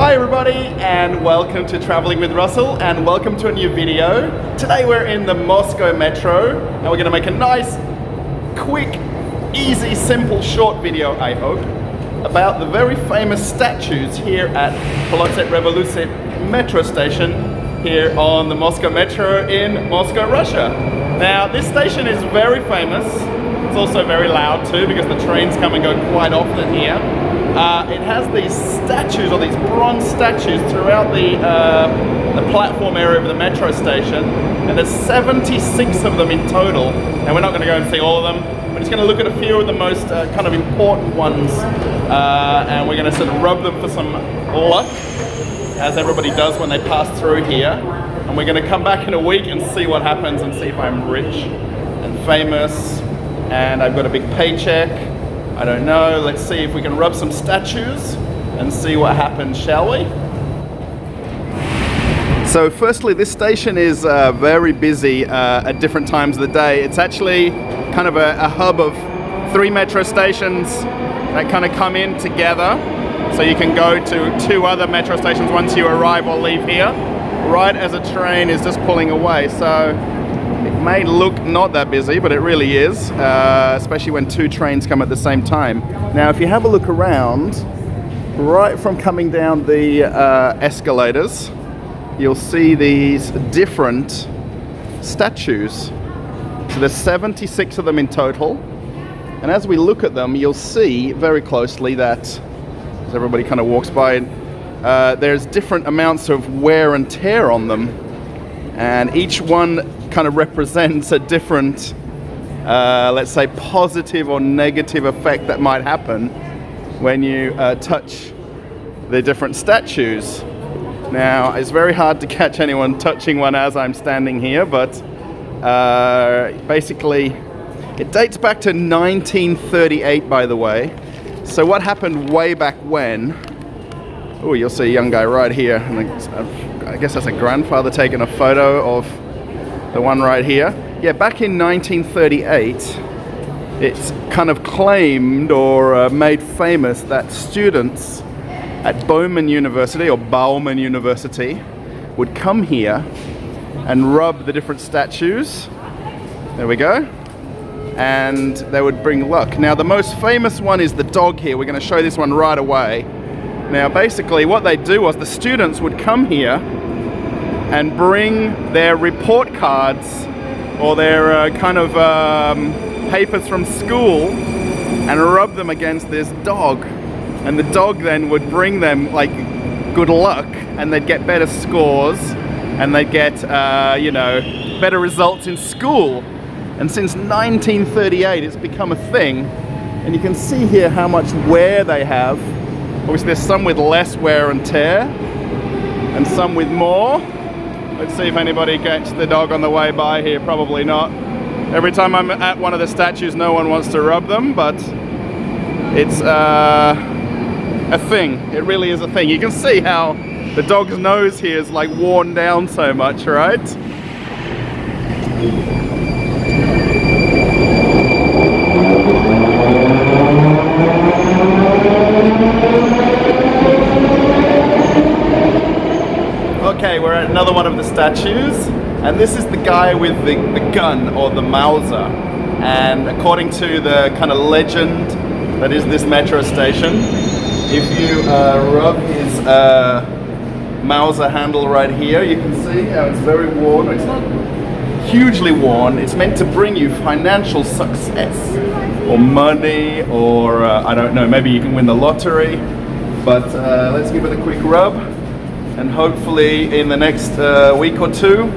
Hi everybody, and welcome to Traveling with Russell, and welcome to a new video. Today we're in the Moscow Metro, and we're going to make a nice, quick, easy, simple, short video, I hope, about the very famous statues here at Ploshchad Revolyutsii Metro Station here on the Moscow Metro in Moscow, Russia. Now, this station is very famous. It's also very loud too because the trains come and go quite often here. It has these statues, or these bronze statues, throughout the platform area of the metro station, and there's 76 of them in total. And we're not going to go and see all of them. We're just going to look at a few of the most kind of important ones, and we're going to sort of rub them for some luck, as everybody does when they pass through here. And we're going to come back in a week and see what happens, and see if I'm rich and famous and I've got a big paycheck. I don't know. Let's see if we can rub some statues and see what happens, shall we? So firstly, this station is very busy at different times of the day. It's actually kind of a hub of 3 metro stations that kind of come in together. So you can go to 2 other metro stations once you arrive or leave here, right as a train is just pulling away. So it may look not that busy, but it really is, especially when 2 trains come at the same time. Now, if you have a look around, right from coming down the escalators, you'll see these different statues. So there's 76 of them in total. And as we look at them, you'll see very closely that, as everybody kind of walks by, there's different amounts of wear and tear on them. And each one kind of represents a different, let's say, positive or negative effect that might happen when you touch the different statues. Now, it's very hard to catch anyone touching one as I'm standing here, but basically, it dates back to 1938, by the way. So what happened way back when? Oh, you'll see a young guy right here. And I guess that's a grandfather taking a photo of the one right here. Yeah, back in 1938, it's kind of claimed or made famous that students at Bauman University would come here and rub the different statues. There we go. And they would bring luck. Now, the most famous one is the dog here. We're going to show this one right away. Now, basically, what they do was the students would come here and bring their report cards or their kind of papers from school and rub them against this dog. And the dog then would bring them like good luck, and they'd get better scores, and they'd get you know, better results in school. And since 1938, it's become a thing. And you can see here how much wear they have. Obviously, there's some with less wear and tear, and some with more. Let's see if anybody gets the dog on the way by here. Probably not. Every time I'm at one of the statues, no one wants to rub them, but it's a thing. It really is a thing. You can see how the dog's nose here is like worn down so much, right? Okay, we're at another one of the statues, and this is the guy with the gun, or the Mauser. And according to the kind of legend that is this metro station, if you rub his Mauser handle right here, you can see how it's very worn. It's not hugely worn. It's meant to bring you financial success, or money, or I don't know, maybe you can win the lottery. But let's give it a quick rub. And hopefully in the next week or 2,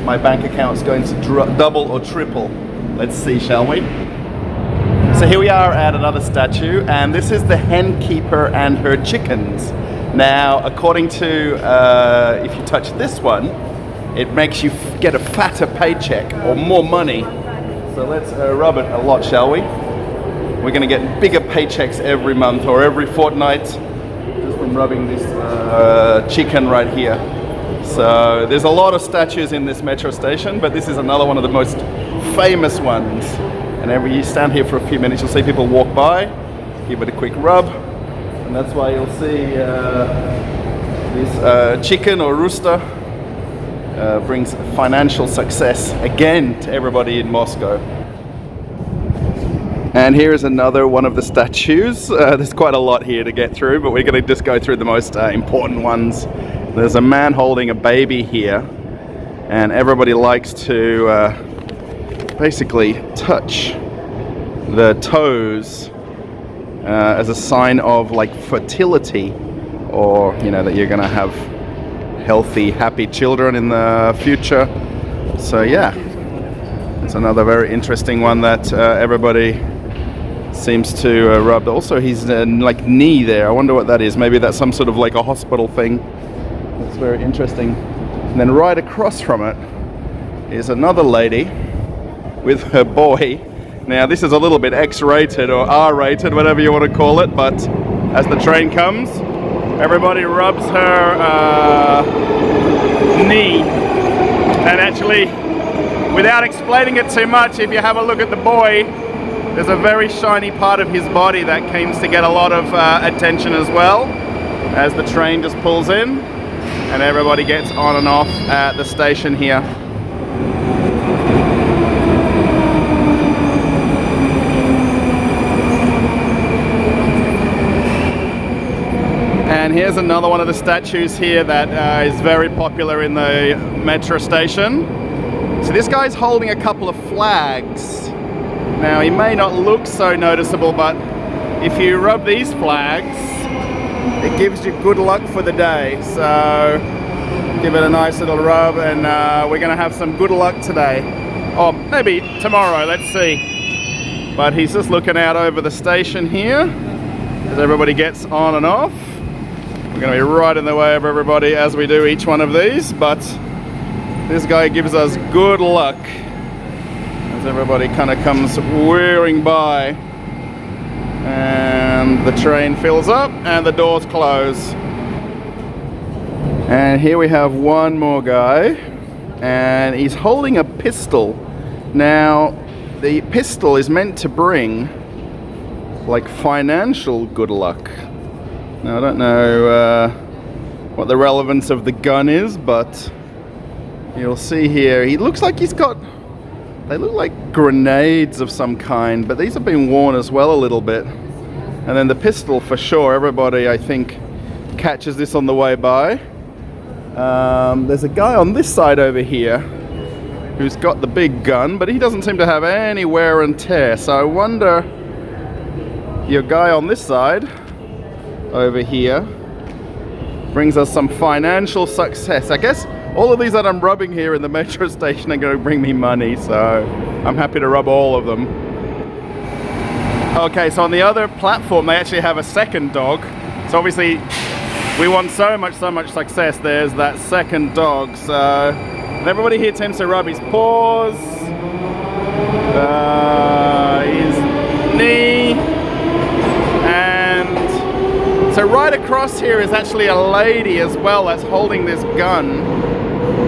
my bank account's going to double or triple. Let's see, shall we? So here we are at another statue, and this is the hen keeper and her chickens. Now, according to, if you touch this one, it makes you get a fatter paycheck or more money. So let's rub it a lot, shall we? We're going to get bigger paychecks every month or every fortnight just from rubbing this chicken right here. So there's a lot of statues in this metro station, but this is another one of the most famous ones. And every you stand here for a few minutes, you'll see people walk by, give it a quick rub, and that's why you'll see This chicken or rooster brings financial success again to everybody in Moscow. And here is another one of the statues. There's quite a lot here to get through, but we're going to just go through the most important ones. There's a man holding a baby here, and everybody likes to basically touch the toes as a sign of like fertility, or you know, that you're going to have healthy, happy children in the future. So yeah, it's another very interesting one that everybody seems to rub. Also, his like knee there, I wonder what that is. Maybe that's some sort of like a hospital thing. That's very interesting. And then right across from it is another lady with her boy. Now this is a little bit X-rated or R-rated, whatever you want to call it, but as the train comes, everybody rubs her knee. And actually, without explaining it too much, if you have a look at the boy, there's a very shiny part of his body that seems to get a lot of attention as well, as the train just pulls in and everybody gets on and off at the station here. And here's another one of the statues here that is very popular in the metro station. So this guy's holding a couple of flags. Now he may not look so noticeable, but if you rub these flags, it gives you good luck for the day. So give it a nice little rub, and we're gonna have some good luck today. Or maybe tomorrow, let's see. But he's just looking out over the station here as everybody gets on and off. We're gonna be right in the way of everybody as we do each one of these, but this guy gives us good luck as everybody kind of comes whirring by, and the train fills up and the doors close. And here we have one more guy, and he's holding a pistol. Now the pistol is meant to bring like financial good luck. Now I don't know what the relevance of the gun is, but you'll see here he looks like he's got, they look like grenades of some kind, but these have been worn as well a little bit. And then the pistol for sure, everybody I think catches this on the way by. There's a guy on this side over here who's got the big gun, but he doesn't seem to have any wear and tear. So I wonder, your guy on this side over here brings us some financial success. I guess all of these that I'm rubbing here in the metro station are going to bring me money, so I'm happy to rub all of them. Okay, so on the other platform they actually have a second dog. So obviously we want so much success. There's that second dog. So everybody here tends to rub his paws, his knee, and so right across here is actually a lady as well that's holding this gun.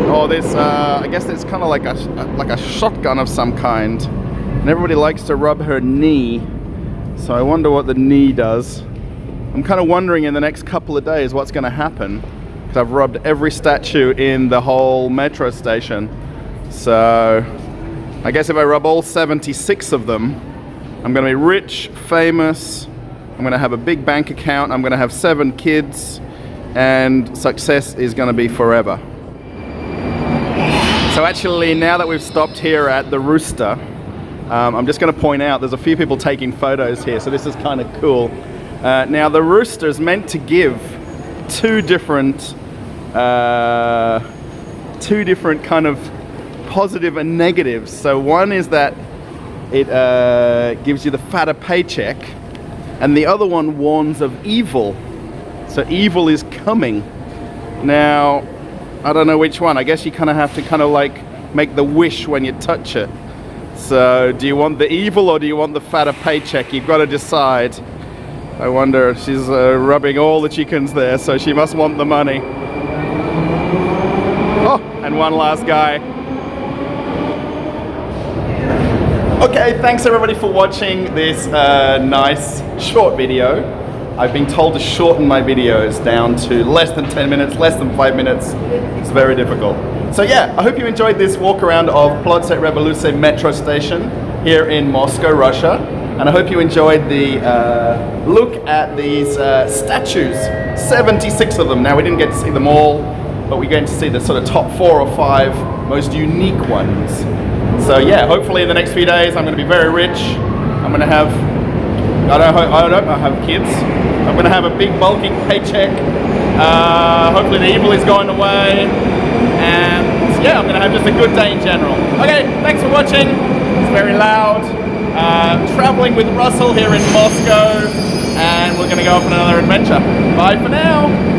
Or this, I guess it's kind of like a shotgun of some kind. And everybody likes to rub her knee. So I wonder what the knee does. I'm kind of wondering in the next couple of days what's going to happen, because I've rubbed every statue in the whole metro station. So I guess if I rub all 76 of them, I'm going to be rich, famous, I'm going to have a big bank account, I'm going to have 7 kids, and success is going to be forever. So actually, now that we've stopped here at the Rooster, I'm just going to point out there's a few people taking photos here, so this is kind of cool. Now the Rooster is meant to give two different kind of positive and negatives. So one is that it gives you the fatter paycheck, and the other one warns of evil. So evil is coming. Now I don't know which one. I guess you kind of have to kind of like make the wish when you touch it. So do you want the evil or do you want the fatter paycheck? You've got to decide. I wonder, she's rubbing all the chickens there, so she must want the money. Oh, and one last guy. Okay, thanks everybody for watching this nice short video. I've been told to shorten my videos down to less than 10 minutes, less than 5 minutes. It's very difficult. So yeah, I hope you enjoyed this walk around of Ploshchad Revolyutsii Metro Station here in Moscow, Russia. And I hope you enjoyed the look at these statues, 76 of them. Now we didn't get to see them all, but we're going to see the sort of top 4 or 5 most unique ones. So yeah, hopefully in the next few days I'm going to be very rich. I'm going to have, I don't have kids. I'm going to have a big bulking paycheck. Hopefully the evil is going away. And yeah, I'm going to have just a good day in general. Okay, thanks for watching. It's very loud. Traveling with Russell here in Moscow. And we're going to go off on another adventure. Bye for now.